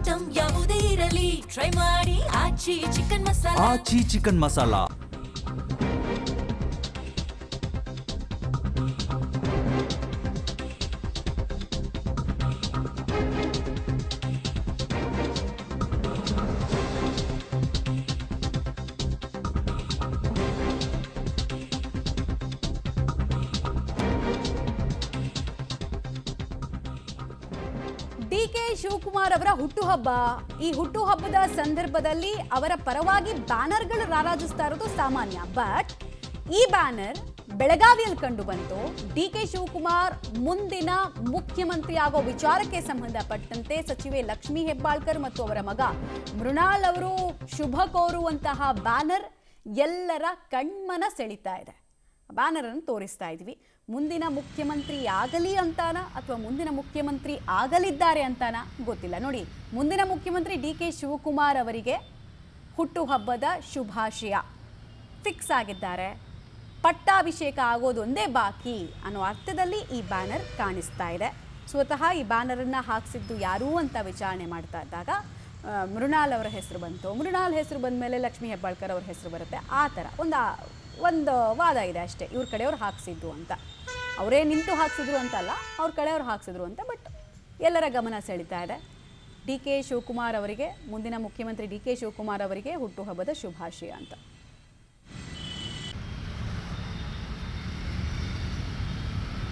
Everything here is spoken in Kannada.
ಐಟಂ ಯಾವುದೇ ಇರಲಿ ಟ್ರೈ ಮಾಡಿ ಆಚಿ ಚಿಕನ್ ಮಸಾಲಾ. ಆಚಿ ಚಿಕನ್ ಮಸಾಲಾ. ಡಿಕೆ ಶಿವಕುಮಾರ್ ಅವರ ಹುಟ್ಟುಹಬ್ಬ. ಈ ಹುಟ್ಟುಹಬ್ಬದ ಸಂದರ್ಭದಲ್ಲಿ ಅವರ ಪರವಾಗಿ ಬ್ಯಾನರ್ಗಳು ರಾರಾಜಿಸ್ತಾ ಇರೋದು ಸಾಮಾನ್ಯ. ಬಟ್ ಈ ಬ್ಯಾನರ್ ಬೆಳಗಾವಿಯಲ್ಲಿ ಕಂಡು ಬಂತು. ಡಿಕೆ ಶಿವಕುಮಾರ್ ಮುಂದಿನ ಮುಖ್ಯಮಂತ್ರಿ ಆಗೋ ವಿಚಾರಕ್ಕೆ ಸಂಬಂಧಪಟ್ಟಂತೆ ಸಚಿವೆ ಲಕ್ಷ್ಮೀ ಹೆಬ್ಬಾಳ್ಕರ್ ಮತ್ತು ಅವರ ಮಗ ಮೃಣಾಲ್ ಅವರು ಶುಭ ಕೋರುವಂತಹ ಬ್ಯಾನರ್ ಎಲ್ಲರ ಕಣ್ಮನ ಸೆಳೀತಾ ಇದೆ. ಬ್ಯಾನರ್ ಅನ್ನು ತೋರಿಸ್ತಾ ಇದ್ವಿ. ಮುಂದಿನ ಮುಖ್ಯಮಂತ್ರಿ ಆಗಲಿ ಅಂತಾನ ಅಥವಾ ಮುಂದಿನ ಮುಖ್ಯಮಂತ್ರಿ ಆಗಲಿದ್ದಾರೆ ಅಂತಾನ ಗೊತ್ತಿಲ್ಲ. ನೋಡಿ, ಮುಂದಿನ ಮುಖ್ಯಮಂತ್ರಿ ಡಿಕೆ ಶಿವಕುಮಾರ್ ಅವರಿಗೆ ಹುಟ್ಟುಹಬ್ಬದ ಶುಭಾಶಯ ಫಿಕ್ಸ್ ಆಗಿದ್ದಾರೆ. ಪಟ್ಟಾಭಿಷೇಕ ಆಗೋದೊಂದೇ ಬಾಕಿ ಅನ್ನೋ ಅರ್ಥದಲ್ಲಿ ಈ ಬ್ಯಾನರ್ ಕಾಣಿಸ್ತಾ ಇದೆ. ಸ್ವತಃ ಈ ಬ್ಯಾನರನ್ನು ಹಾಕಿಸಿದ್ದು ಯಾರು ಅಂತ ವಿಚಾರಣೆ ಮಾಡ್ತಾ ಇದ್ದಾಗ ಮೃಣಾಲ್ ಅವರ ಹೆಸರು ಬಂತು. ಮೃಣಾಲ್ ಹೆಸರು ಬಂದ ಮೇಲೆ ಲಕ್ಷ್ಮೀ ಹೆಬ್ಬಾಳ್ಕರ್ ಅವ್ರ ಹೆಸರು ಬರುತ್ತೆ. ಆ ಥರ ಒಂದು ವಾದ ಇದೆ ಅಷ್ಟೇ, ಇವ್ರ ಕಡೆಯವ್ರು ಹಾಕ್ಸಿದ್ದು ಅಂತ. ಅವರೇ ನಿಂತು ಹಾಕ್ಸಿದ್ರು ಅಂತಲ್ಲ, ಅವ್ರ ಕಡೆಯವ್ರು ಹಾಕ್ಸಿದ್ರು ಅಂತ. ಬಟ್ ಎಲ್ಲರ ಗಮನ ಸೆಳೀತಾ ಇದೆ. ಡಿ ಕೆ ಶಿವಕುಮಾರ್ ಅವರಿಗೆ, ಮುಂದಿನ ಮುಖ್ಯಮಂತ್ರಿ ಡಿ ಕೆ ಶಿವಕುಮಾರ್ ಅವರಿಗೆ ಹುಟ್ಟುಹಬ್ಬದ ಶುಭಾಶಯ ಅಂತ.